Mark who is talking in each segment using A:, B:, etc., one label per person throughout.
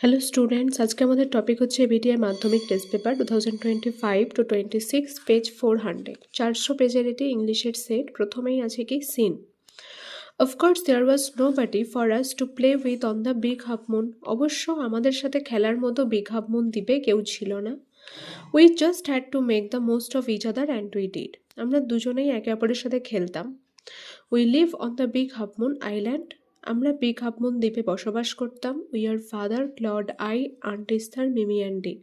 A: Hello students, আজকে আমাদের topic হচ্ছে বিটিআর মাধ্যমিক টেস্ট পেপার 2025-26 পেজ 400 400 পেজের এটি ইংলিশের সেট। প্রথমেই আছে কি scene. Of course there was nobody for us to play with on the big half moon. অবশ্য আমাদের সাথে খেলার মতো বিগ হাফ মুন দ্বীপে কেউ ছিল না। We just had to make the most of each other and we did. আমরা দুজনেই একে অপরের সাথে খেলতাম। We live on the big half moon island. আমরা বিগ হাফ মুন দ্বীপে বসবাস করতাম। We are father, Claude, I, aunt Esther, Mimi and Dick.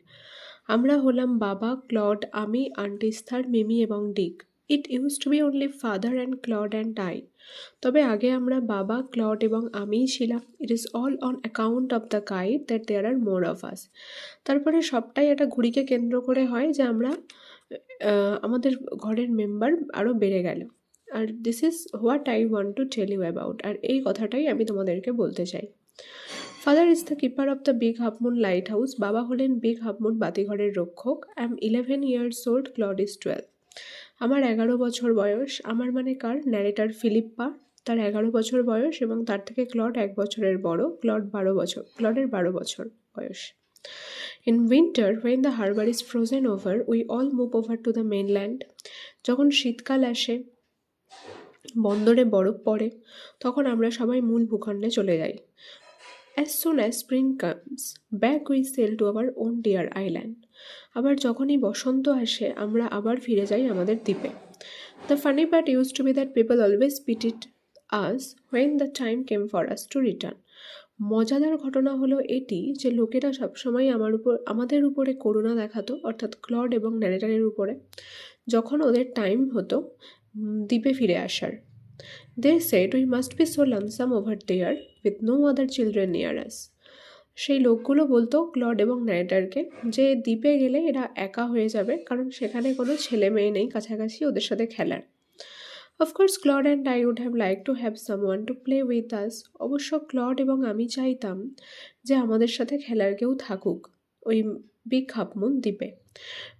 A: আমরা হলাম বাবা, ক্লড, আমি, আন্ট ইস্থার, মিমি এবং Dick. It use to be only father and Claude and I. তবে আগে আমরা বাবা, ক্লড এবং আমিই ছিলাম। It is all on account of the kite that there are more of us. তারপরে সবটাই একটা ঘুড়িকে কেন্দ্র করে হয় যে আমরা আমাদের ঘরের মেম্বার আরও বেড়ে গেল। আর this is what I want to tell you about. আর এই কথাটাই আমি তোমাদেরকে বলতে চাই। Father is the keeper of the big half moon lighthouse. বাবা হলেন বিগ হাফ মুন বাতিঘরের রক্ষক। I am 11 years old, Claude is 12। আমার 11 বছর বয়স। আমার মানে কার? Narrator Philippa. তার 11 বছর বয়স এবং তার থেকে ক্লড 1 বছরের বড়। ক্লডের 12 বছর বয়স। In winter, when the harbor is frozen over, we all move over to the mainland. যখন শীতকাল আসে, বন্দরে বরফ পড়ে, তখন আমরা সবাই মূল ভূখণ্ডে চলে যাই। As soon as spring comes, back we sail to our own dear island. আবার যখনই বসন্ত আসে, আমরা আবার ফিরে যাই আমাদের দ্বীপে। The funny part used to be that people always pitied us when the time came for us to return. মজাদার ঘটনা হলো এটি যে লোকেরা সবসময় আমাদের উপরে করুণা দেখাতো, অর্থাৎ ক্লড এবং ন্যারেটারের উপরে, যখন ওদের টাইম হতো দ্বীপে ফিরে আসার। They said we must be so lonesome over there with no other children near us. সেই লোকগুলো বলতো ক্লড এবং ন্যারেটারকে যে দ্বীপে গেলে এরা একা হয়ে যাবে, কারণ সেখানে কোনো ছেলে মেয়ে নেই কাছাকাছি ওদের সাথে খেলার। Of course Claude and I would have like to have someone to play with us. অবশ্য ক্লড এবং আমি চাইতাম যে আমাদের সাথে খেলার কেউ থাকুক ওই বিগ হাফ মুন দ্বীপে।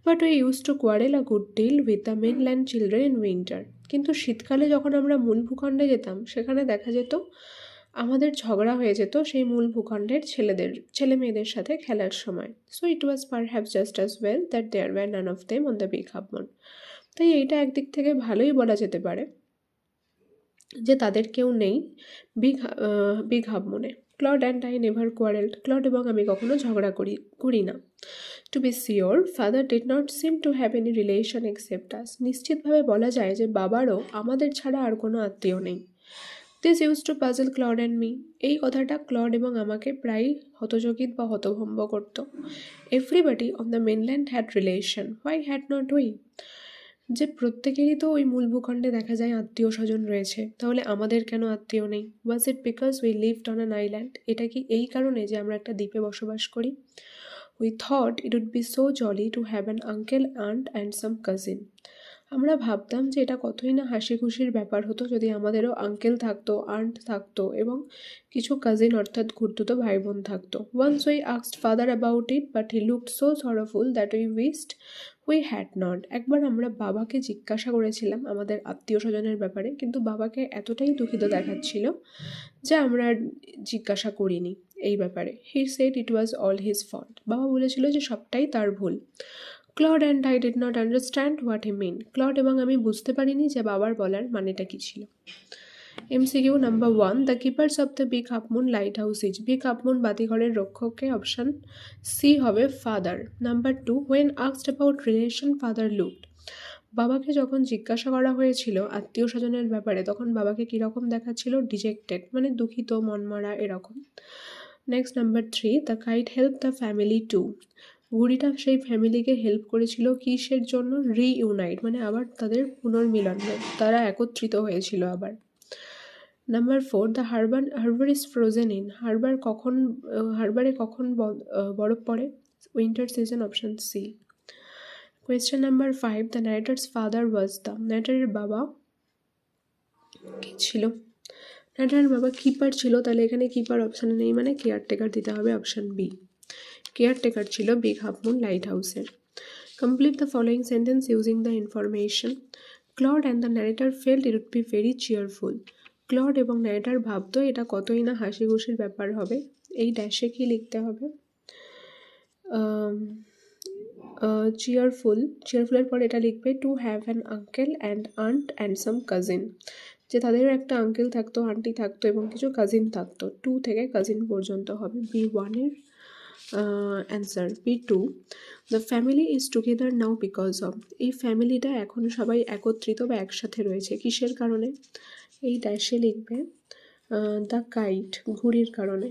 A: But we use to quarrel a good deal with the mainland children in winter. কিন্তু শীতকালে যখন আমরা মূল ভূখণ্ডে যেতাম, সেখানে দেখা যেত আমাদের ঝগড়া হয়ে যেত সেই মূল ভূখণ্ডের ছেলে মেয়েদের সাথে খেলার সময়। So it was perhaps just as well that there were none of them on the big half moon. তাই এইটা একদিক থেকে ভালোই বলা যেতে পারে যে তাদের কেউ নেই বিগ হাফ মুনে। Claude and I never quarrelled. Claude এবং আমি কখনো ঝগড়া করি না। To be sure, father did not seem to have any relation except us. নিশ্চিতভাবে বলা যায় যে বাবারও আমাদের ছাড়া আর কোনো আত্মীয় নেই। This use to puzzle Claude and me. এই কথাটা ক্লড এবং আমাকে প্রায় হতচকিত বা হতভম্ব করত। Everybody on the mainland had relation, why had not we? যে প্রত্যেকেরই তো ওই মূল ভূখণ্ডে দেখা যায় আত্মীয় স্বজন রয়েছে, তাহলে আমাদের কেন আত্মীয় নেই? Was it because we lived on an island? এটা কি এই কারণে যে আমরা একটা দ্বীপে বসবাস করি? We thought it would be so jolly to have an uncle, aunt and some cousin. আমরা ভাবতাম যে এটা কতই না হাসি খুশির ব্যাপার হতো যদি আমাদেরও আঙ্কেল থাকতো, আন্ট থাকতো এবং কিছু কাজিন অর্থাৎ খুড়তুতো ভাই বোন থাকতো। Once we asked father about it, but he looked so sorrowful that we wished we had not. একবার আমরা বাবাকে জিজ্ঞাসা করেছিলাম আমাদের আত্মীয় স্বজনের ব্যাপারে, কিন্তু বাবাকে এতটাই দুঃখিত দেখাচ্ছিল যে আমরা জিজ্ঞাসা করিনি এই ব্যাপারে। He said it was all his fault. বাবা বলেছিল যে সবটাই তার ভুল। Claude and I did not understand what he mean. Claude এবং আমি বুঝতে পারিনি যে বাবার বলার মানেটা কী ছিল। MCQ number 1, the keepers of the big half moon lighthouse is. Big half moon বাতিঘরের রক্ষককে অপশান সি হবে father. Number 2, when asked about relation father looked. বাবাকে যখন জিজ্ঞাসা করা হয়েছিল আত্মীয় স্বজনের ব্যাপারে, তখন বাবাকে কীরকম দেখাচ্ছিল? ডিজেক্টেড, মানে দুঃখিত, মনমরা এরকম। Next number 3, the kite help the family to. ঘুড়িটা সেই ফ্যামিলিকে হেল্প করেছিল কিসের জন্য? রিইউনাইট, মানে আবার তাদের পুনর্মিলন, তারা একত্রিত হয়েছিল আবার। Number 4, the harbour is frozen in. হারবারে কখন বরফ পড়ে? Winter season, option C. Question number 5, the narrator's father was the. ন্যারেটারের বাবা কি ছিল? ন্যারেটারের বাবা কিপার ছিল, তাহলে এখানে কিপার অপশানে নেই, মানে কেয়ারটেকার দিতে হবে, অপশান বি। কেয়ারটেকার ছিল বিগ হাফ মুন লাইট হাউসের। Complete the following sentence using the information. Claude and the narrator felt it would be very cheerful. Claude এবং ন্যারেটার ভাবতো এটা কতই না হাসি খুশির ব্যাপার হবে। এই ড্যাশে কি লিখতে হবে? চিয়ারফুলের পর এটা লিখবে to have an uncle and aunt and some cousin, যে তাদেরও একটা আঙ্কেল থাকতো, আন্টি থাকতো এবং কিছু কাজিন থাকতো। টু থেকে কাজিন পর্যন্ত হবে B1-এর answer. B2, the family is together now because of, এই ফ্যামিলিটা এখন সবাই একত্রিত বা একসাথে রয়েছে কিসের কারণে? এই ড্যাশে লিখবে দ্য কাইট, ঘুড়ির কারণে।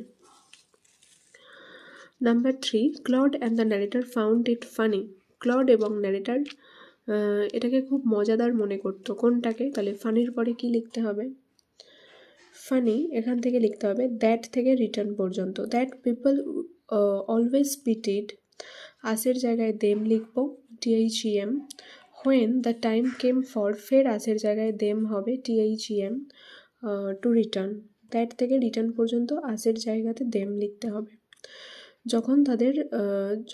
A: Number 3, Claude and the narrator found it funny, Claude এবং ন্যারেটার এটাকে খুব মজাদার মনে করতো। কোনটাকে? তাহলে ফানির পরে কি লিখতে হবে? ফানি এখান থেকে লিখতে হবে দ্যাট থেকে রিটার্ন পর্যন্ত। দ্যাট পিপল অলওয়েজ পিটিড, আসের জায়গায় দেম লিখবো THEM। When the time came for, ফের আসের জায়গায় দেম হবে THEM টু রিটার্ন। দ্যাট থেকে রিটার্ন পর্যন্ত আসের জায়গাতে দেম লিখতে হবে।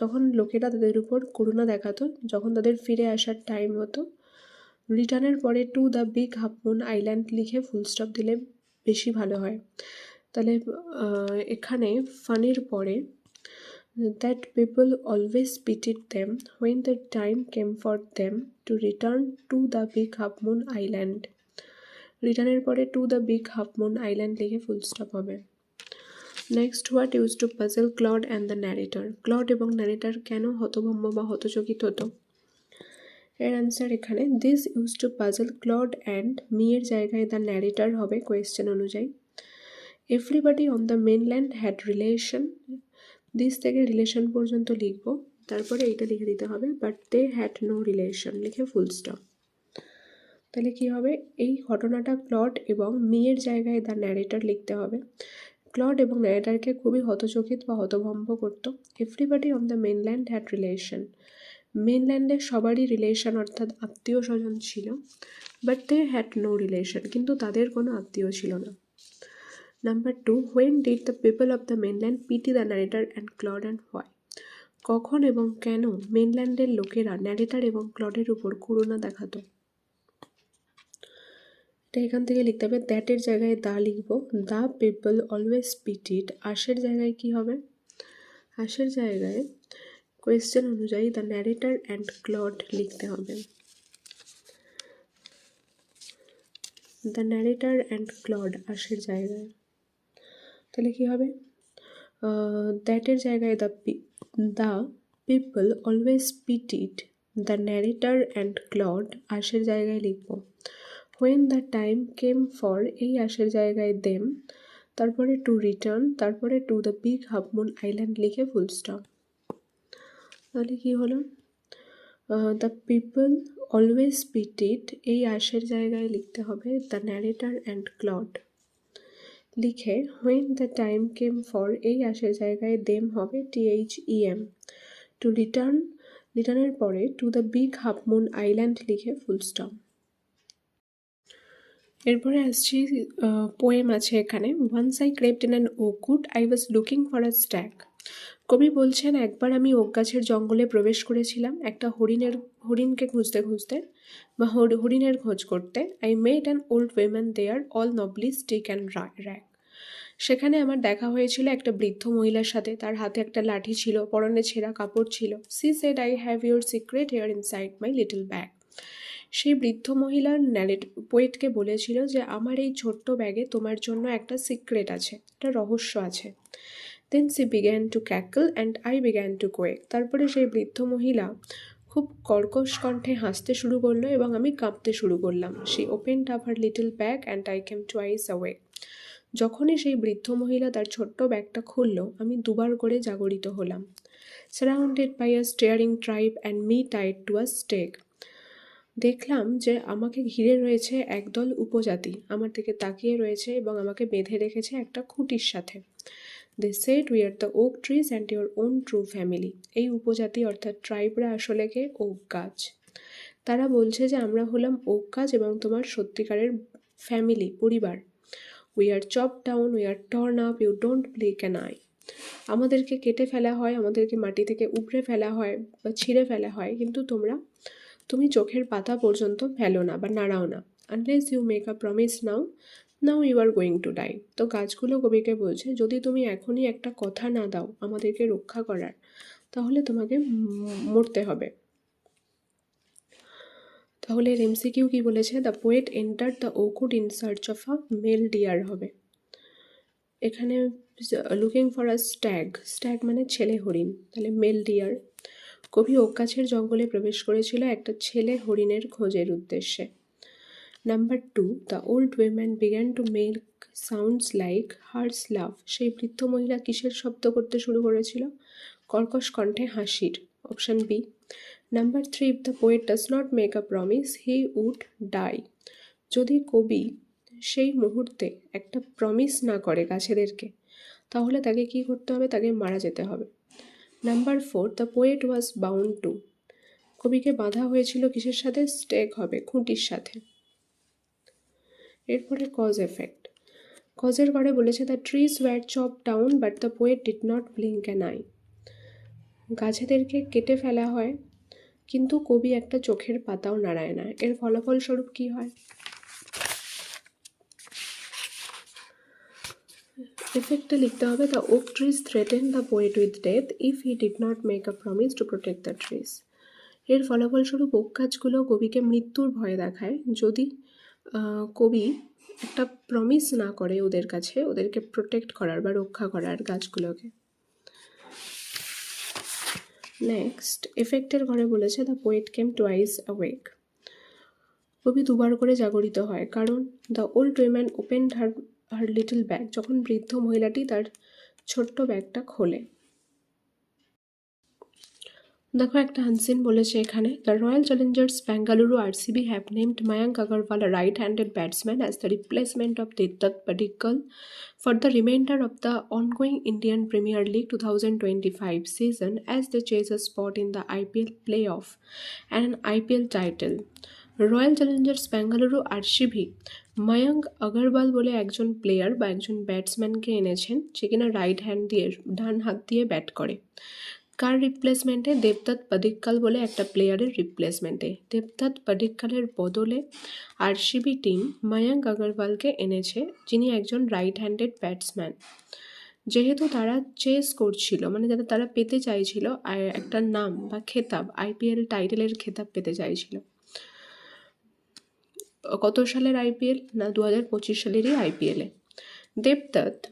A: যখন লোকেরা তাদের উপর করুণা দেখাতো, যখন তাদের ফিরে আসার টাইম হতো, রিটার্নের পরে to the big half moon island লিখে ফুল স্টপ দিলে বেশি ভালো হয়। তাহলে এখানে ফানির পরে that people always pitied them when the time came for them to return to the big half moon island, রিটার্নের পরে to the big half moon island লিখে ফুল স্টপ হবে। Next, what use to puzzle Claude and the narrator, Claude এবং narrator কেন হতভম্ব বা হতচকিত হতো? এর অ্যান্সার এখানে this use to puzzle Claude and, me এর জায়গায় দ্য ন্যারেটর হবে কোয়েশ্চেন অনুযায়ী। Everybody on the mainland had relation, this থেকে রিলেশন পর্যন্ত লিখবো, তারপরে এইটা লিখে দিতে হবে but they had no relation লিখে ফুল স্টপ। তাহলে কি হবে? এই ঘটনাটা ক্লড এবং মি এর জায়গায় দ্য ন্যারেটর লিখতে হবে। ক্লড এবং ন্যারেটারকে খুবই হতচকিত বা হতভম্ব করতো। Everybody on the mainland had relation, মেনল্যান্ডে সবারই রিলেশন অর্থাৎ আত্মীয় স্বজন ছিল, but they had no relation, কিন্তু তাদের কোনো আত্মীয় ছিল না। Number 2, when did the people of the mainland pity the narrator and Claude and why, কখন এবং কেন মেনল্যান্ডের লোকেরা ন্যারেটার এবং ক্লডের উপর করুণা দেখাতো? এটা এখান থেকে লিখতে হবে দ্যাটের জায়গায় দা লিখব, দ্য পিপল অলওয়েজ পিটিড, আশের জায়গায় কি হবে? আশের জায়গায় কোয়েশ্চেন অনুযায়ী দ্য ন্যারেটার অ্যান্ড ক্লড লিখতে হবে। দ্য ন্যারেটার অ্যান্ড ক্লড আশের জায়গায়, তাহলে কি হবে? দ্যাটের জায়গায় the people always pitied the narrator and Claude আশের জায়গায় লিখব। When the time came for, এই আশের জায়গায় দেম, তারপরে টু রিটার্ন, তারপরে to the big half moon island লিখে ফুল স্টপ। তাহলে কি হলো? দ্য পিপল অলওয়েজ পিটিড, এই আশের জায়গায় লিখতে হবে দ্য ন্যারেটার অ্যান্ড ক্লড, লিখে when the time came for, এই আশের জায়গায় দেম হবে THEM টু রিটার্ন, রিটার্নের পরে to the big half moon island লিখে ফুল স্টপ। এরপরে আসছি পোয়েম আছে এখানে। Once I crept in an oak wood I was looking for a stag, কবি বলছেন একবার আমি ওক গাছের জঙ্গলে প্রবেশ করেছিলাম একটা হরিণকে খুঁজতে খুঁজতে বা হরিণের খোঁজ করতে। I met an old women there all knobbly stick and rag, সেখানে আমার দেখা হয়েছিল একটা বৃদ্ধ মহিলার সাথে, তার হাতে একটা লাঠি ছিল, পরনে ছেঁড়া কাপড় ছিল। She said I have your secret here inside my little bag, সেই বৃদ্ধ মহিলার পোয়েটকে বলেছিল যে আমার এই ছোট্ট ব্যাগে তোমার জন্য একটা সিক্রেট আছে, একটা রহস্য আছে। Then she began to cackle and I began to quack, তারপরে সেই বৃদ্ধ মহিলা খুব কর্কশ কণ্ঠে হাসতে শুরু করলো এবং আমি কাঁপতে শুরু করলাম। She opened up her little bag and I came twice away, যখনই সেই বৃদ্ধ মহিলা তার ছোট্ট ব্যাগটা খুলল আমি দুবার করে জাগরিত হলাম। Surrounded by a staring tribe and me tied to a stake, দেখলাম যে আমাকে ঘিরে রয়েছে একদল উপজাতি, আমার দিকে তাকিয়ে রয়েছে এবং আমাকে বেঁধে রেখেছে একটা খুঁটির সাথে। They said we are the oak trees and your own true family, এই উপজাতি অর্থাৎ ট্রাইবরা আসলে কে? ওক গাছ। তারা বলছে যে আমরা হলাম ওক গাছ এবং তোমার সত্যিকারের ফ্যামিলি, পরিবার। We are chop down, we are torn up, you don't blink an eye, আমাদেরকে কেটে ফেলা হয়, আমাদেরকে মাটি থেকে উপড়ে ফেলা হয় বা ছিঁড়ে ফেলা হয়, কিন্তু তুমি চোখের পাতা পর্যন্ত ফেলো না বা নাড়াও না। Unless you make a promise now you are going to die, তো গাছগুলো কবিকে বলছে যদি তুমি এখনই একটা কথা না দাও আমাদেরকে রক্ষা করার, তাহলে তোমাকে মরতে হবে। তাহলে এর এমসিকিউ কি বলেছে? The poet enter the oakwood in search of a male deer হবে। এখানে লুকিং ফর আ স্ট্যাগ মানে ছেলে হরিণ, তাহলে মেল ডিয়ার। কবি ওক গাছের জঙ্গলে প্রবেশ করেছিল একটা ছেলে হরিণের খোঁজের উদ্দেশ্যে। Number 2, the old woman began to make sounds like hers love. সেই বৃদ্ধ মহিলা কিসের শব্দ করতে শুরু করেছিল? কর্কশ কণ্ঠে হাসির, option B. Number 3, if the poet does not make a promise he would die. যদি কবি সেই মুহূর্তে একটা প্রমিস না করে গাছেদেরকে, তাহলে তাকে কি করতে হবে? তাকে মারা যেতে হবে। Number 4, the poet was bound to. কবিকে বাঁধা হয়েছিল কিসের সাথে? স্টেক হবে, খুঁটির সাথে। এরপরে কজ এফেক্ট। কজের ঘরে বলেছে the trees were chop down but the poet did not blink an eye. গাছেদেরকে কেটে ফেলা হয় কিন্তু কবি একটা চোখের পাতাও নাড়ায় না। এর ফলাফল স্বরূপ কি হয়? এফেক্টে লিখতে হবে the oak trees threaten the poet with death if he did not make a promise to protect the trees. এর ফলাফলস্বরূপ ওক গাছগুলো কবিকে মৃত্যুর ভয় দেখায় যদি কবি একটা প্রমিস না করে ওদের কাছে, ওদেরকে প্রোটেক্ট করার বা রক্ষা করার গাছগুলোকে। নেক্সট, এফেক্টের ঘরে বলেছে the poet came twice awake. কবি দুবার করে জাগরিত হয়, কারণ the old woman opened her little bag. যখন বৃদ্ধ মহিলাটি তার ছোট্ট ব্যাগটা খোলে। দেখো একটা আনসিন বলেছে এখানে, the royal Challengers Bengaluru RCB have named Mayank Agarwal a right handed batsman as the replacement of Debdutta Padikkal for the remainder of the ongoing Indian Premier League 2025 season as they chase a spot in the IPL playoff and an IPL title. Royal Challengers Bengaluru RCB Mayank Agarwal বলে একজন player বা একজন ব্যাটসম্যানকে এনেছেন, যে কিনা right hand দিয়ে, ডান হাত দিয়ে ব্যাট করে। কার রিপ্লেসমেন্টে? দেবদত্ত পাডিক্কাল বলে একটা প্লেয়ারের রিপ্লেসমেন্টে। দেবদত্ত পাডিক্কালের বদলে আরসিবি টিম মায়াঙ্ক আগরওয়ালকে এনেছে, যিনি একজন রাইট হ্যান্ডেড ব্যাটসম্যান। যেহেতু তারা চেস করছিল, মানে যাতে তারা পেতে চাইছিল একটা নাম বা খেতাব, আইপিএল টাইটেলের খেতাব পেতে চাইছিল। কত সালের আইপিএল? না, 2025 সালেরই আইপিএলে। Debdutta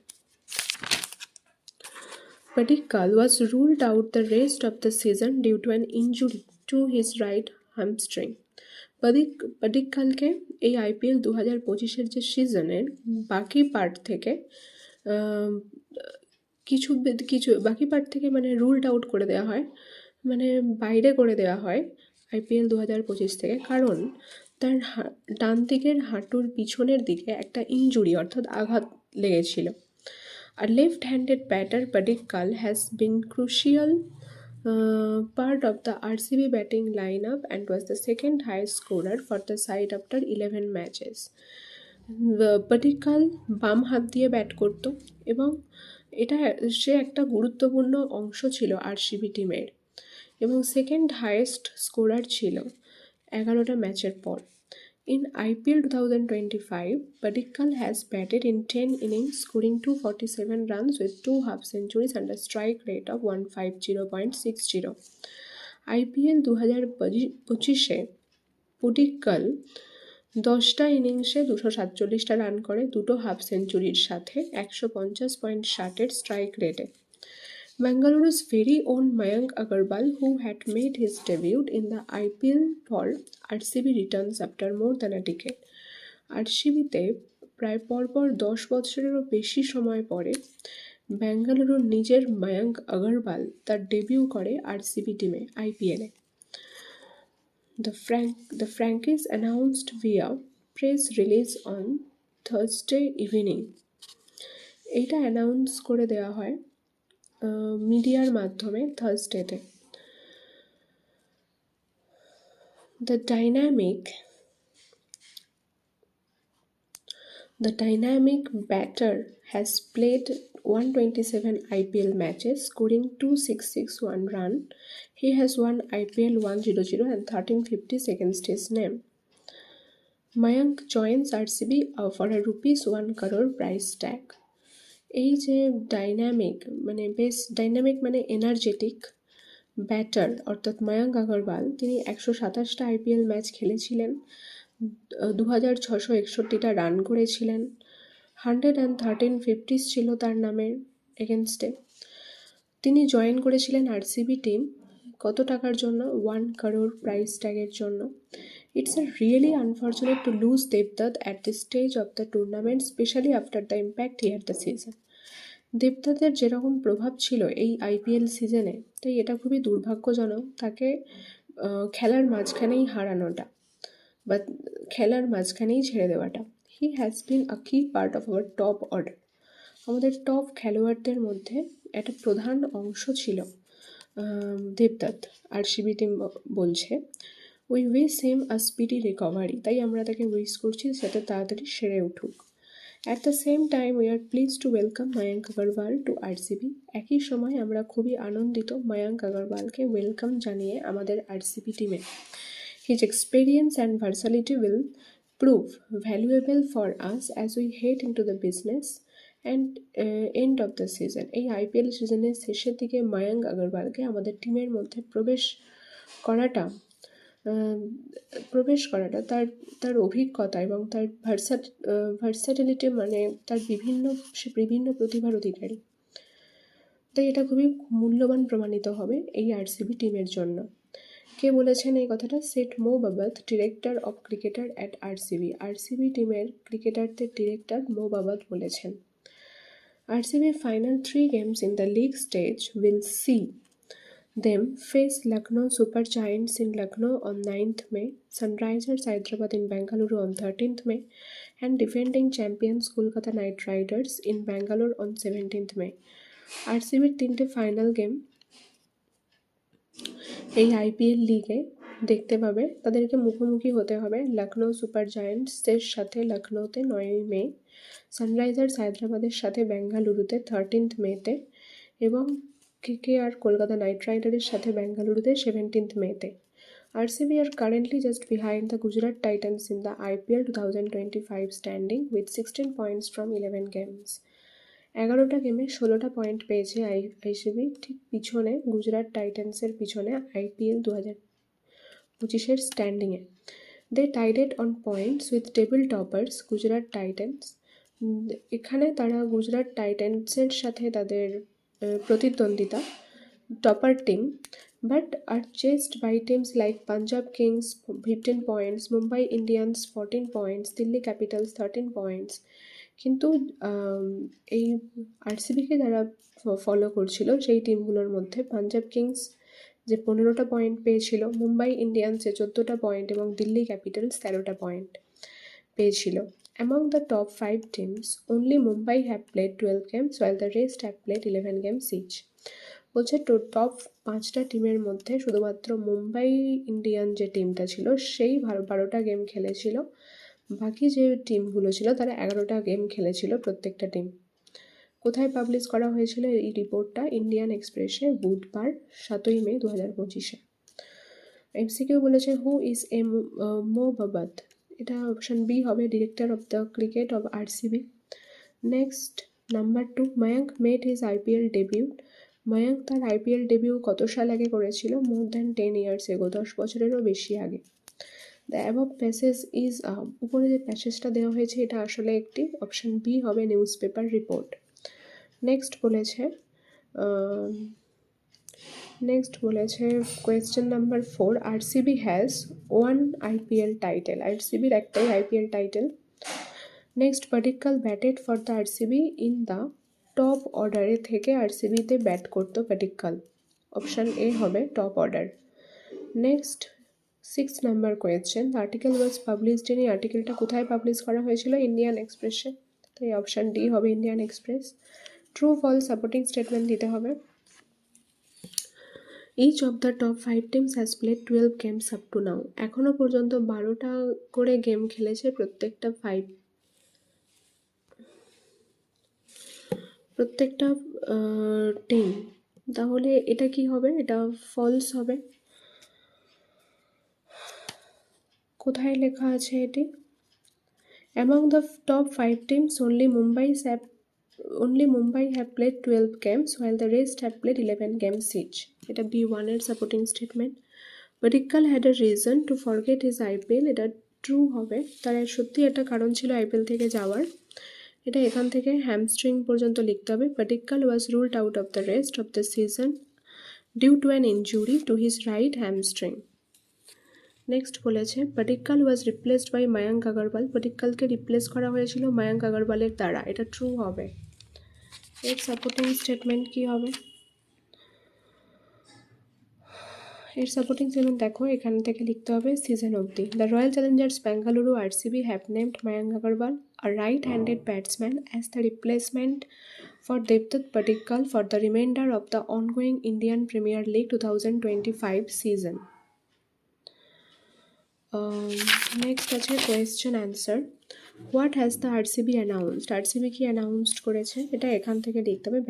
A: Padikkal was ruled out the rest of the season due to an injury to his right hamstring. পাডিক্কালকে এই আইপিএল 2025-এর যে সিজনের বাকি পার্ট থেকে কিছু বাকি পার্ট থেকে মানে রুলড আউট করে দেওয়া হয়, মানে বাইরে করে দেওয়া হয় আইপিএল 2025 থেকে, কারণ তার ডান দিকের হাঁটুর পিছনের দিকে একটা ইনজুরি অর্থাৎ আঘাত লেগেছিল। A left-handed batter, Padikkal has been crucial part of the RCB batting lineup and was the second highest scorer for the side after 11 matches. Padikkal বাম হাত দিয়ে ব্যাট করত এবং সে একটা গুরুত্বপূর্ণ অংশ ছিল আরসিবি টিমের, এবং সেকেন্ড হাইয়েস্ট স্কোরার ছিল 11টা ম্যাচের পর। In IPL 2025, Padikkal has batted in 10 innings, scoring 247 runs with 2 half centuries and a strike rate of 150.60. IPL 2025-এ Padikkal 10টা ইনিংসে 247টা রান করে, 2টো হাফ সেঞ্চুরির সাথে 150.60 স্ট্রাইক রেটে। Bengaluru's very own Mayank Agarwal, who had made his debut in the IPL for RCB, returns after more than a decade. আরসিবিতে প্রায় পরপর 10 বছরেরও বেশি সময় পরে বেঙ্গালুরুর নিজের মায়াঙ্ক আগরওয়াল তার ডেবিউ করে আরসিবি টিমে আইপিএলে। The Frankies announced via press release on Thursday evening. এইটা অ্যানাউন্স করে দেওয়া হয় মিডিয়ার মাধ্যমে থার্সডেতে। The dynamic batter has played 127 IPL matches, scoring 2661 runs. He has won IPL 100 and 1350 against his name. Mayank joins RCB for a ₹1 crore price tag. এই যে dynamic মানে energetic batter অর্থাৎ মায়াঙ্ক আগরওয়াল, তিনি 127টা আইপিএল ম্যাচ খেলেছিলেন, 2661টা রান করেছিলেন, 113 fifties ছিল তার নামের এগেনস্টে। তিনি জয়েন করেছিলেন আরসিবি টিম কত টাকার জন্য? 1 crore প্রাইস ট্যাগের জন্য। It's a really unfortunate to lose দেবদত্ত at this stage of the tournament, specially after the impact he had the season. দেবদত্তের যেরকম প্রভাব ছিল এই আইপিএল সিজনে, তাই এটা খুবই দুর্ভাগ্যজনক তাকে খেলার মাঝখানেই হারানোটা বা খেলার মাঝখানেই ছেড়ে দেওয়াটা। He has been a key part of our top order. আমাদের টপ খেলোয়াড়দের মধ্যে একটা প্রধান অংশ ছিল দেবদত্ত, আরসিবি টিম বলছে। We wish him a speedy recovery, তাই আমরা তাকে উইশ করছি যাতে তাড়াতাড়ি সেরে উঠুক। At the same time we are please to welcome Mayank Agarwal to RCB. একই সময় আমরা খুবই আনন্দিত মায়াঙ্ক আগরওয়ালকে ওয়েলকাম জানিয়ে আমাদের আরসিবি টিমে। His experience and versatility will prove valuable for us as we head into the business and end of the season. এই IPL সিজনের শেষের দিকে মায়াঙ্ক আগরওয়ালকে আমাদের টিমের মধ্যে প্রবেশ করাটা তার তার অভিজ্ঞতা এবং তার ভার্সাটিলিটি, মানে তার বিভিন্ন প্রতিভার অধিকারী, তাই এটা খুবই মূল্যবান প্রমাণিত হবে এই আরসিবি টিমের জন্য। কে বলেছেন এই কথাটা? সেট মো বাবত, director of cricketer at RCB. RCB টিমের ক্রিকেটারদের ডিরেক্টর মো বাবত বলেছেন। RCB final 3 games in the league stage will see them face Lucknow Super Giants in Lucknow on 9th May, Sunrisers Hyderabad in Bengaluru on 13th May, and defending champions Kolkata Knight Riders in Bangalore on 17th May. আরসিবির 3টে final game এই IPL লিগে দেখতে পাবে। তাদেরকে মুখোমুখি হতে হবে Lucknow super জায়ান্টসের সাথে লখনৌতে 9ই মে, সানরাইজার্স হায়দ্রাবাদের সাথে বেঙ্গালুরুতে 13th মেতে এবং কেকেআর কলকাতা নাইট রাইডারের সাথে বেঙ্গালুরুতে 17th মেতে। RCB are currently just behind the Gujarat Titans in the IPL 2025 standing with 16 points from 11 games। 11টা গেমে 16টা পয়েন্ট পেয়েছে আরসিবি, ঠিক পিছনে গুজরাট টাইটান্সের পিছনে আইপিএল 2025 স্ট্যান্ডিংয়ে। They tied on points with table toppers Gujarat Titans. এখানে তারা গুজরাট টাইটান্সের সাথে তাদের প্রতিদ্বন্দ্বিতা topper team, but are chased by teams like Punjab Kings 15 points, Mumbai Indians 14 points, Delhi Capitals 13 points। কিন্তু এই আরসিবিকে যারা ফলো করছিল সেই টিমগুলোর মধ্যে পাঞ্জাব কিংস যে 15টা পয়েন্ট পেয়েছিল, মুম্বাই ইন্ডিয়ান্সে 14টা পয়েন্ট এবং দিল্লি ক্যাপিটালস 13টা পয়েন্ট পেয়েছিল। Among the top 5 teams, only Mumbai have played 12 games while the rest have played 11 games each। বলছে টপ 5টা টিমের মধ্যে শুধুমাত্র মুম্বাই ইন্ডিয়ান যে টিমটা ছিল সেই 12টা গেম খেলেছিল, বাকি যে টিমগুলো ছিল তারা 11টা গেম খেলেছিল প্রত্যেকটা টিম। কোথায় পাবলিশ করা হয়েছিল এই রিপোর্টটা? ইন্ডিয়ান এক্সপ্রেসে বুধবার 7ই মে 2025। এমসিকিউ বলেছে হু ইজ মো বাবত, এটা অপশান বি হবে, director of the cricket of RCB. Next number 2, Mayank made his IPL debut. Mayank তার আইপিএল ডেবিউ কত সাল আগে করেছিল? মোর দ্যান 10 years এগো, 10 বছরেরও বেশি আগে। দ্য অ্যাবভ প্যাসেজ ইজ উপরে যে প্যাসেজটা দেওয়া হয়েছে এটা আসলে একটি, অপশান বি হবে, নিউজ পেপার রিপোর্ট। নেক্সট বলেছে question number 4, RCB has 1 IPL title. আরসিবির একটাই IPL title. Next Padikkal batted for the RCB in the top অর্ডারে থেকে আরসিবিতে ব্যাট করতো পাডিক্কাল, অপশান এ হবে top order. Next 6 number question, the article was published in, এই আর্টিকেলটা কোথায় পাবলিশ করা হয়েছিল? ইন্ডিয়ান এক্সপ্রেসে, তাই অপশান ডি হবে Indian Express. True false supporting statement দিতে হবে। Each of the top 5 teams has played 12 games up to now. এখনও পর্যন্ত 12টা করে গেম খেলেছে প্রত্যেকটা টিম। তাহলে এটা কি হবে? এটা ফলস হবে। কোথায় লেখা আছে এটি? Among the top 5 teams only Mumbai have played 12 games while the rest have played 11 games each। এটা B1 এর supporting statement. Padikkal had a reason to forget his IPL, এটা ট্রু হবে, তার সত্যি একটা কারণ ছিল আইপিএল থেকে যাওয়ার। এটা এখান থেকে হ্যামস্ট্রিং পর্যন্ত লিখতে হবে। Padikkal was ruled out of the rest of the season due to an injury to his right hamstring. Next বলেছে Padikkal was replaced by Mayank Agarwal, পাডিক্কালকে রিপ্লেস করা হয়েছিল মায়াঙ্ক আগরওয়ালের দ্বারা, এটা ট্রু হবে। এর সাপোর্টিং স্টেটমেন্ট কি হবে? এর সাপোর্টিং স্টেটমেন্ট দেখো, এখান থেকে লিখতে হবে সিজন অবধি। The royal Challengers Bengaluru RCB have named Mayank Agarwal, a right-handed batsman, as the replacement for Devdutt Padikkal for the remainder of the ongoing Indian Premier League 2025 season. Next আছে question answer. What has the RCB announced? RCB কি announced করেছে? এটা এখান থেকে লিখতে হবে,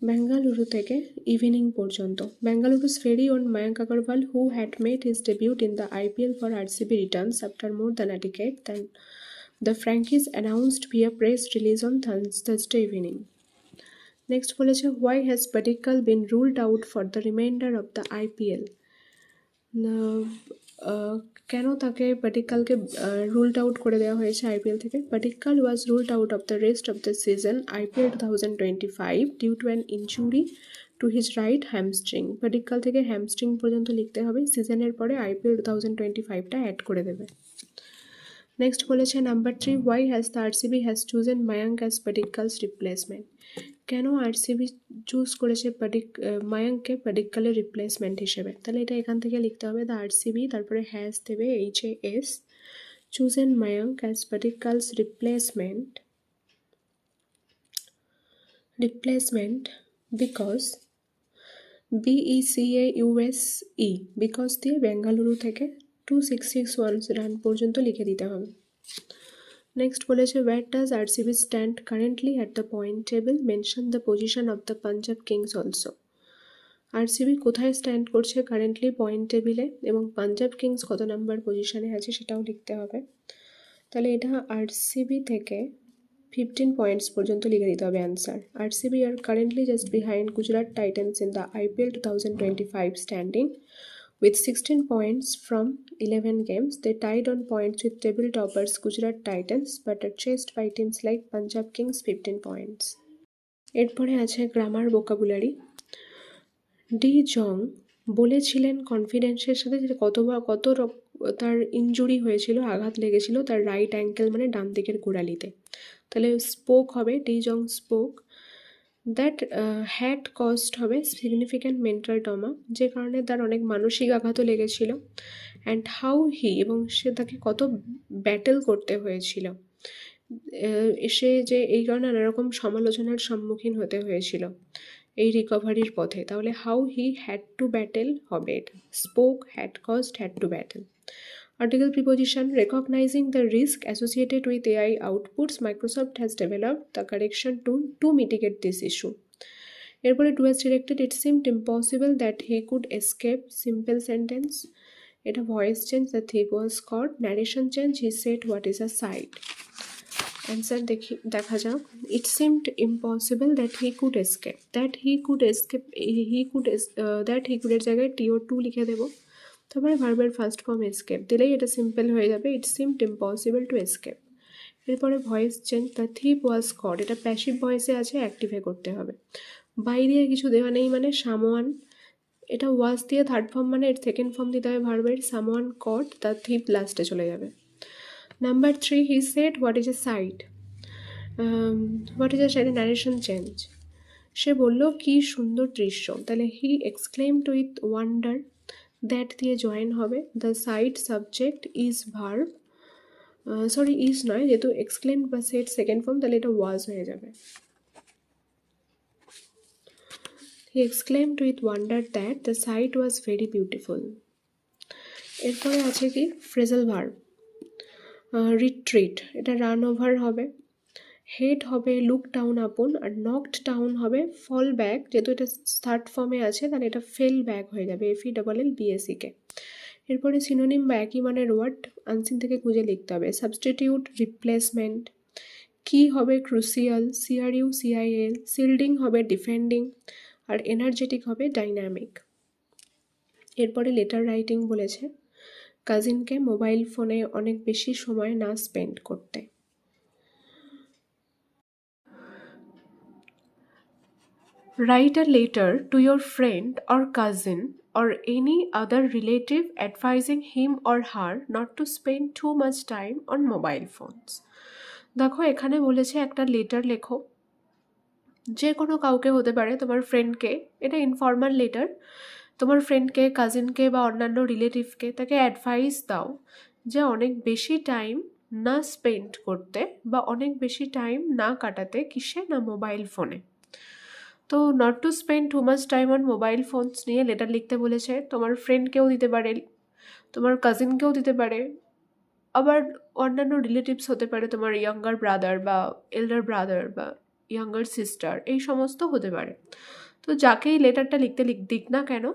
A: বেঙ্গালুরু থেকে evening পর্যন্ত। বেঙ্গালুরু's very own Mayank Agarwal, who had made his debut in the IPL for RCB, returns after more than a decade. Then the franchise announced via press release on Thursday evening. Next বলেছে, why has Padikkal been ruled out for the remainder of the IPL? কেন তাকে পাডিক্কালকে ruled out করে দেওয়া হয়েছে IPL থেকে? Padikkal was ruled out of the rest of the season IPL 2025 due to an injury to his right hamstring. Padikkal থেকে hamstring পর্যন্ত লিখতে হবে, সিজনের পরে আইপিএল 2025টা অ্যাড করে দেবে। নেক্সট বলেছে number 3, why has the RCB has chosen Mayank as Padikkal's replacement. কেন আরসিবি চুজ করেছে মায়াঙ্ককে পাডিক্কালের রিপ্লেসমেন্ট হিসেবে? তাহলে এটা এখান থেকে লিখতে হবে, দ্য আরসিবি, তারপরে হ্যাজ দেবে HAS, chosen Mayank as Padikkal's replacement because BECAUSE, because দিয়ে বেঙ্গালুরু থেকে 2661 রান পর্যন্ত লিখে দিতে হবে। নেক্সট বলেছে, where does RCB stand currently at the point table? Mention the position of the Punjab Kings also. RCB কোথায় স্ট্যান্ড করছে কারেন্টলি পয়েন্ট টেবিলে, এবং পাঞ্জাব কিংস কত নাম্বার পজিশনে আছে সেটাও লিখতে হবে। তাহলে এটা RCB থেকে 15 পয়েন্টস পর্যন্ত লিখে দিতে হবে answer. RCB are currently just behind Gujarat Titans in the IPL 2025 standing with 16 points from 11 games. They tied on points with table toppers Gujarat Titans but are chased by teams like Punjab Kings 15 points. এরপরে আছে grammar vocabulary. De Jong বলেছিলেন কনফিডেন্সের সাথে যে কত তার injury হয়েছিল, আঘাত লেগেছিল তার রাইট অ্যাঙ্কেল মানে ডান দিকের গোড়ালিতে। তাহলে স্পোক হবে, de Jong spoke. That had cost হবে সিগনিফিক্যান্ট মেন্টাল ট্রমা, যে কারণে তার অনেক মানসিক আঘাতও লেগেছিল। অ্যান্ড হাউ হি, এবং সে তাকে কত ব্যাটেল করতে হয়েছিল, সে যে এই কারণে নানারকম সমালোচনার সম্মুখীন হতে হয়েছিল এই রিকভারির পথে। তাহলে how he had to battle হবে এটা, spoke, had cost, had to battle. Article preposition, recognizing the risk associated with AI outputs, Microsoft has developed the correction tool to mitigate this issue. এরপরে two has directed, it seemed impossible that he could escape, simple sentence, এটা voice change, the thief was caught, narration change, he said what is a sight. Answer দেখা যাক, it seemed impossible that he could escape, that he could এর জায়গায় TO2 লিখে দেবো, তারপরে ভার্বের first form escape দিলেই এটা সিম্পল হয়ে যাবে, ইট সিমড ইম্পসিবল টু এসকেপ। এরপরে ভয়েস চেঞ্জ, দ্য থিপ ওয়াজ কট, এটা প্যাসিভ ভয়েসে আছে, অ্যাক্টিভে করতে হবে। বাই দিয়ে কিছু দেওয়া নেই মানে সামোয়ান, এটা ওয়াজ দিয়ে থার্ড ফর্ম মানে এর সেকেন্ড ফর্ম দিতে হবে ভার্বের, সামোয়ান কট, দ্য থিপ লাস্টে চলে যাবে। Number 3, he said what is a sight, what is a sight, narration change, সে বলল কি সুন্দর দৃশ্য, তাহলে he exclaimed with wonder, that দিয়ে জয়েন হবে। The sight subject is verb, is নয়, যেহেতু এক্সক্লেমড বা সেট সেকেন্ড ফর্ম তাহলে এটা ওয়াজ হয়ে যাবে। He exclaimed with wonder that the sight was very beautiful. এরপরে আছে কি ফ্রেজাল ভার্ব, রিট্রিট, এটা রান ওভার হবে, হেড হবে লুক ডাউন আপন, আর নকড ডাউন হবে ফল ব্যাক, যেহেতু এটা থার্ড ফর্মে আছে তাহলে এটা ফেল ব্যাক হয়ে যাবে, FELLBACK। এরপরে সিনোনিম বা একই মানের ওয়ার্ড আনসিন থেকে খুঁজে লিখতে হবে, সাবস্টিটিউট, রিপ্লেসমেন্ট, কি হবে ক্রুসিয়াল, সিআরইউ সিআইএল, শিল্ডিং হবে ডিফেন্ডিং, আর এনার্জেটিক হবে ডাইনামিক। এরপরে লেটার রাইটিং বলেছে কাজিনকে মোবাইল ফোনে অনেক বেশি সময় না স্পেন্ড করতে। Write a letter to your friend or cousin or any other relative advising him or her not to spend too much time on mobile phones. দেখো এখানে বলেছে একটা লেটার লেখো, যে কোনো কাউকে হতে পারে, তোমার ফ্রেন্ডকে, এটা ইনফর্মাল লেটার, তোমার ফ্রেন্ডকে, কাজিনকে বা অন্যান্য রিলেটিভকে তাকে অ্যাডভাইস দাও যে অনেক বেশি টাইম না স্পেন্ড করতে বা অনেক বেশি টাইম না কাটাতে, কিসে না মোবাইল ফোনে। তো not to spend too much time on mobile phones নিয়ে লেটার লিখতে বলেছে। তোমার ফ্রেন্ডকেও দিতে পারে, তোমার কাজিনকেও দিতে পারে, আবার অন্যান্য রিলেটিভস হতে পারে, তোমার ইয়াঙ্গার ব্রাদার বা এল্ডার ব্রাদার বা ইয়াঙ্গার সিস্টার, এই সমস্ত হতে পারে। তো যাকেই লেটারটা লিখতে দিক না কেন,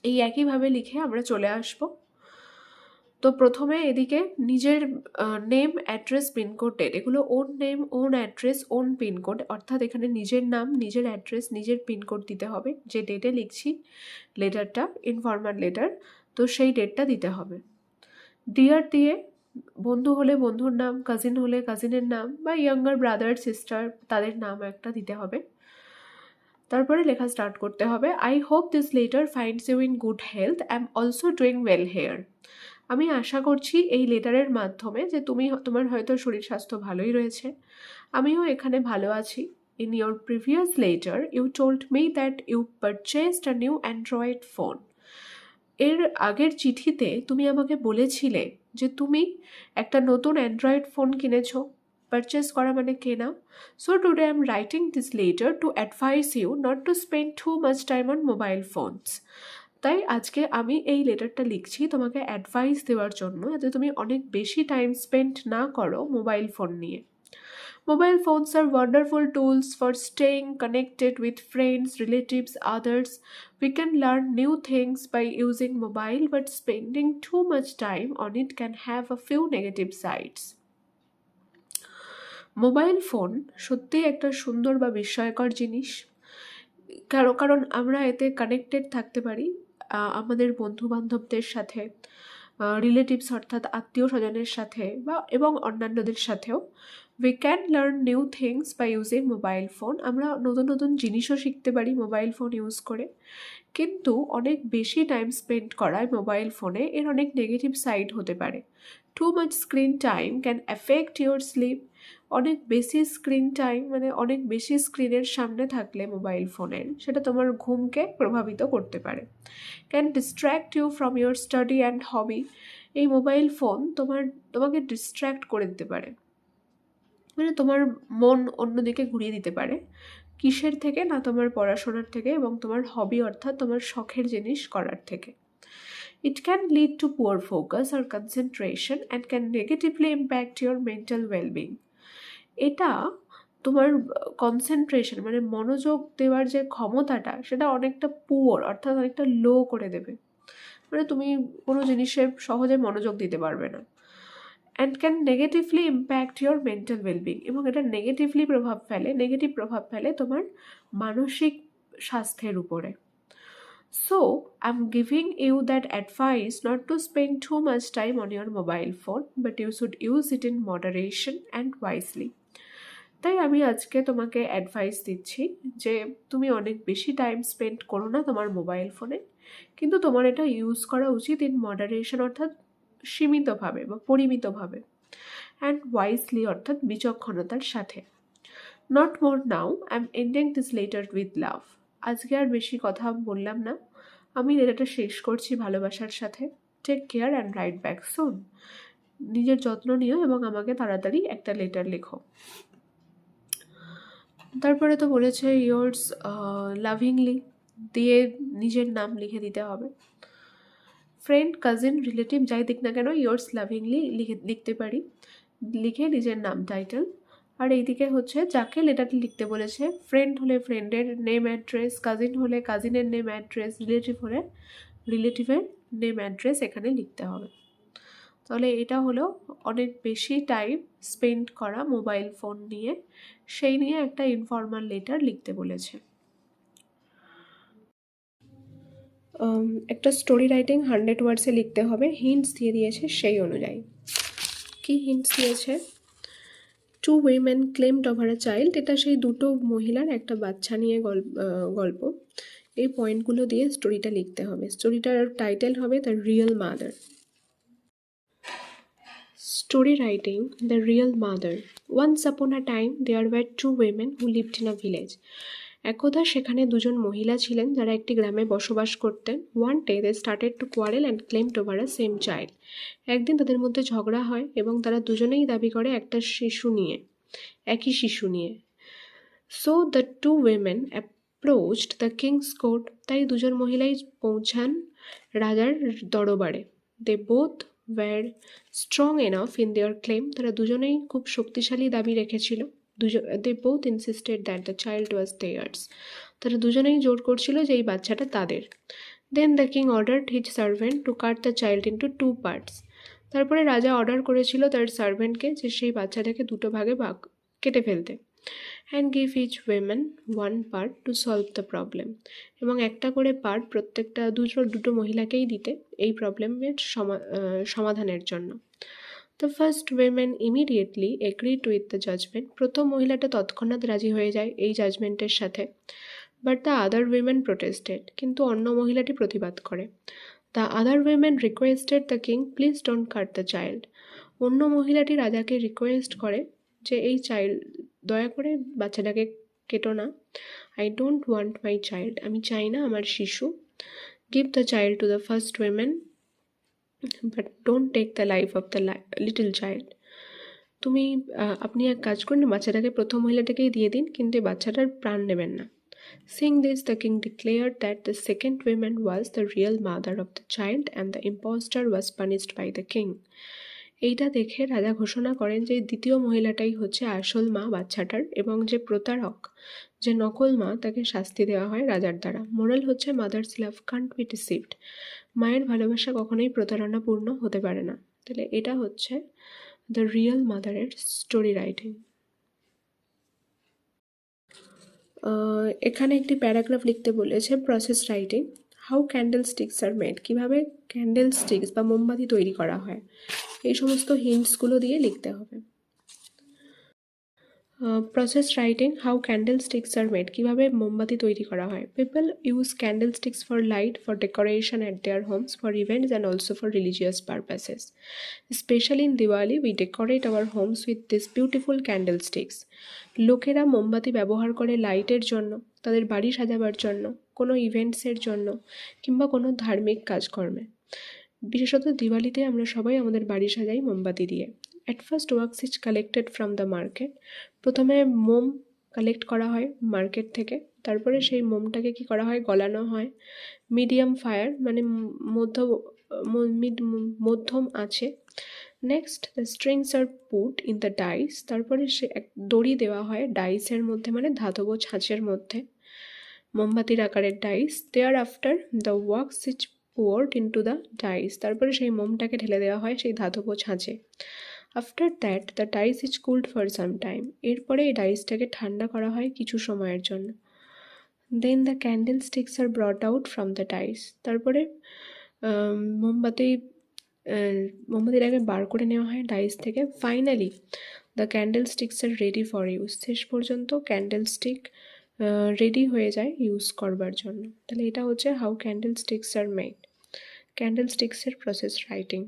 A: এই একইভাবে লিখে আমরা চলে আসব। তো প্রথমে এদিকে নিজের নেম, অ্যাড্রেস, পিনকোড, ডেট, এগুলো own name, own address, own pincode, অর্থাৎ এখানে নিজের নাম, নিজের অ্যাড্রেস, নিজের পিনকোড দিতে হবে। যে ডেটে লিখছি লেটারটা, ইনফর্মাল লেটার, তো সেই ডেটটা দিতে হবে। ডিয়ার দিয়ে বন্ধু হলে বন্ধুর নাম, কাজিন হলে কাজিনের নাম, বা ইয়াঙ্গার ব্রাদার সিস্টার তাদের নাম একটা দিতে হবে। তারপরে লেখা স্টার্ট করতে হবে। I hope this letter finds you in good health, I am also doing well here. আমি আশা করছি এই লেটারের মাধ্যমে যে তোমার হয়তো শরীর স্বাস্থ্য ভালোই রয়েছে, আমিও এখানে ভালো আছি। In your previous letter you told me that you purchased a new Android phone. এর আগের চিঠিতে তুমি আমাকে বলেছিলে যে তুমি একটা নতুন অ্যান্ড্রয়েড ফোন কিনেছো। পারচেস করা মানে কেনা। So today I am writing this letter to advise you not to spend too much time on mobile phones. তাই আজকে আমি এই লেটারটা লিখছি তোমাকে অ্যাডভাইস দেওয়ার জন্য, যাতে তুমি অনেক বেশি টাইম স্পেন্ড না করো মোবাইল ফোন নিয়ে। Mobile phones are wonderful tools for staying connected with friends, relatives, others. We can learn new things by using mobile, but spending too much time on it can have a few negative sides. Mobile phone সত্যিই একটা সুন্দর বা বিস্ময়কর জিনিস, কারণ আমরা এতে connected থাকতে পারি আমাদের বন্ধু বান্ধবদের সাথে, রিলেটিভস অর্থাৎ আত্মীয় স্বজনের সাথে এবং অন্যান্যদের সাথেও। We can learn new things by using mobile phone. আমরা নতুন নতুন জিনিসও শিখতে পারি মোবাইল ফোন ইউজ করে। কিন্তু অনেক বেশি টাইম স্পেন্ড করায় মোবাইল ফোনে এর অনেক নেগেটিভ সাইড হতে পারে। Too much screen time can affect your slip. অনেক বেশি স্ক্রিন টাইম মানে অনেক বেশি স্ক্রিনের সামনে থাকলে মোবাইল ফোনের, সেটা তোমার ঘুমকে প্রভাবিত করতে পারে। Can distract you from your study and hobby. এই মোবাইল ফোন তোমাকে ডিস্ট্র্যাক্ট করে দিতে পারে, মানে তোমার মন অন্যদিকে ঘুরিয়ে দিতে পারে। কিসের থেকে না, তোমার পড়াশোনার থেকে এবং তোমার হবি অর্থাৎ তোমার শখের জিনিস করার থেকে। It can lead to poor focus or concentration and can negatively impact your mental well-being. এটা তোমার কনসেন্ট্রেশন মানে মনোযোগ দেওয়ার যে ক্ষমতাটা, সেটা অনেকটা পুয়ার অর্থাৎ অনেকটা লো করে দেবে, মানে তুমি কোনো জিনিসে সহজে মনোযোগ দিতে পারবে না। And can negatively impact your mental wellbeing, এবং এটা নেগেটিভ প্রভাব ফেলে তোমার মানসিক স্বাস্থ্যের উপরে। So, I'm giving you that advice not to spend too much time on your mobile phone, but you should use it in moderation and wisely. তাই আমি আজকে তোমাকে অ্যাডভাইস দিচ্ছি যে তুমি অনেক বেশি টাইম স্পেন্ড করো না তোমার মোবাইল ফোনে, কিন্তু তোমার এটা ইউজ করা উচিত ইন মডারেশন অর্থাৎ সীমিতভাবে বা পরিমিতভাবে, অ্যান্ড ওয়াইজলি অর্থাৎ বিচক্ষণতার সাথে। Not more now, I am ending this letter with love. আজকে আর বেশি কথা বললাম না, আমি লেটারটা শেষ করছি ভালোবাসার সাথে। Take care and write back soon. নিজের যত্ন নিও এবং আমাকে তাড়াতাড়ি একটা লেটার লেখো। তারপরে তো বলেছে ইয়োর্স লাভিংলি দিয়ে নিজের নাম লিখে দিতে হবে। ফ্রেন্ড, কাজিন, রিলেটিভ যাই দিক না কেন, ইয়োর্স লাভিংলি লিখতে পারি, লিখে নিজের নাম, টাইটেল। আর এইদিকে হচ্ছে যাকে লেটারটি লিখতে বলেছে, ফ্রেন্ড হলে ফ্রেন্ডের নেম অ্যাড্রেস, কাজিন হলে কাজিনের নেম অ্যাড্রেস, রিলেটিভ হলে রিলেটিভের নেম অ্যাড্রেস এখানে লিখতে হবে। তাহলে এটা হলো অনেক বেশি টাইম স্পেন্ড করা মোবাইল ফোন নিয়ে, সেই নিয়ে একটা ইনফর্মাল লেটার লিখতে বলেছে। একটা স্টোরি রাইটিং 100 ওয়ার্ডসে লিখতে হবে, হিন্টস দিয়ে দিয়েছে সেই অনুযায়ী। কি হিন্টস দিয়েছে? 2 women claimed over a child, এটা সেই দুটো মহিলার একটা বাচ্চা নিয়ে গল্প। এই পয়েন্টগুলো দিয়ে স্টোরিটা লিখতে হবে। স্টোরিটার টাইটেল হবে the real mother. Story writing the real mother. Once upon a time there were 2 women who lived in a village. একদা সেখানে দুজন মহিলা ছিলেন যারা একটি গ্রামে বসবাস করতেন। One day they started to quarrel and claimed over a same child. একদিন তাদের মধ্যে ঝগড়া হয় এবং তারা দুজনেই দাবি করে একটা শিশু নিয়ে, একই শিশু নিয়ে। So the 2 women approached the king's court. তাই দুজন মহিলাই পৌঁছান রাজার দরবারে। They both were strong enough in their claim. তারা দুজনেই খুব শক্তিশালী দাবি রেখেছিল। They both insisted that the child was theirs. তারা দুজনেই জোর করছিল যে এই বাচ্চাটা তাদের। Then the king ordered his servant to cut the child into 2 parts. তারপরে রাজা অর্ডার করেছিল তার সার্ভেন্টকে যে সেই বাচ্চাটাকে দুটো ভাগে কেটে ফেলতে। And give each women 1 part to solve the problem. এবং একটা করে পার্ট প্রত্যেকটা দুটো মহিলাকেই দিতে এই প্রবলেমের সমাধানের জন্য। The first women immediately agreed with the judgement. প্রথম মহিলাটা তৎক্ষণাৎ রাজি হয়ে যায় এই জাজমেন্টের সাথে। But the other women protested. কিন্তু অন্য মহিলাটি প্রতিবাদ করে। The other women requested the king please don't cut the child. অন্য মহিলাটি রাজাকে রিকোয়েস্ট করে যে এই দয়া করে বাচ্চাটাকে কেটো না। I don't want my child. আমি চাই না আমার শিশু। Give the child to the first women but don't take the life of the little child. আপনি এক কাজ করুন, বাচ্চাটাকে প্রথম মহিলাটাকেই দিয়ে দিন, কিন্তু এই বাচ্চাটার প্রাণ নেবেন না। Seeing this, the king declared that the second woman was the real mother of the child and the impostor was punished by the king. এইটা দেখে রাজা ঘোষণা করেন যে দ্বিতীয় মহিলাটাই হচ্ছে আসল মা বাচ্চাটার, এবং যে প্রতারক, যে নকল মা, তাকে শাস্তি দেওয়া হয় রাজার দ্বারা। মোরাল হচ্ছে mother's love can't be deceived. মায়ের ভালোবাসা কখনোই প্রতারণাপূর্ণ হতে পারে না। তাহলে এটা হচ্ছে দ্য রিয়েল মাদারের স্টোরি রাইটিং। এখানে একটি প্যারাগ্রাফ লিখতে বলেছে process writing. How candle sticks are made. কীভাবে ক্যান্ডেল স্টিক্স বা মোমবাতি তৈরি করা হয়, এই সমস্ত হিন্টসগুলো দিয়ে লিখতে হবে। Process writing how candle sticks are made. কীভাবে মোমবাতি তৈরি করা হয়। People use candle sticks for light, for decoration at their homes, for events and also for religious purposes. Specially in Diwali we decorate our homes with this beautiful candle sticks. লোকেরা মোমবাতি ব্যবহার করে লাইটের জন্য, তাদের বাড়ি সাজাবার জন্য, কোনো ইভেন্টসের জন্য, কিংবা কোনো ধার্মিক কাজকর্মে। বিশেষত দিওয়ালিতে আমরা সবাই আমাদের বাড়ি সাজাই মোমবাতি দিয়ে। At first wax is collected from the market. প্রথমে মোম কালেক্ট করা হয় মার্কেট থেকে। তারপরে সেই মোমটাকে কি করা হয়, গলানো হয় মিডিয়াম ফায়ার, মানে মধ্যম আছে। Next the strings are put in the dice. তারপরে দড়ি দেওয়া হয় ডাইসের মধ্যে, মানে ধাতব ছাঁচের মধ্যে, মোমবাতির আকারের dice. Thereafter the wax is poured into the dice। তারপরে সেই মোমটাকে ঢেলে দেওয়া হয় সেই ধাতব ছাঁচে। After that the dice is cooled for some time. এরপরে এই ডাইসটাকে ঠান্ডা করা হয় কিছু সময়ের জন্য। Then the candle sticks are brought out from the dice. তারপরে মোমবাতিটাকে বার করে নেওয়া হয় ডাইস থেকে। Finally the candle sticks are ready for use. শেষ পর্যন্ত ক্যান্ডেল স্টিক রেডি হয়ে যায় ইউজ করবার জন্য। তাহলে এটা হচ্ছে how candle sticks are made, candle স্টিক্সের প্রসেস রাইটিং।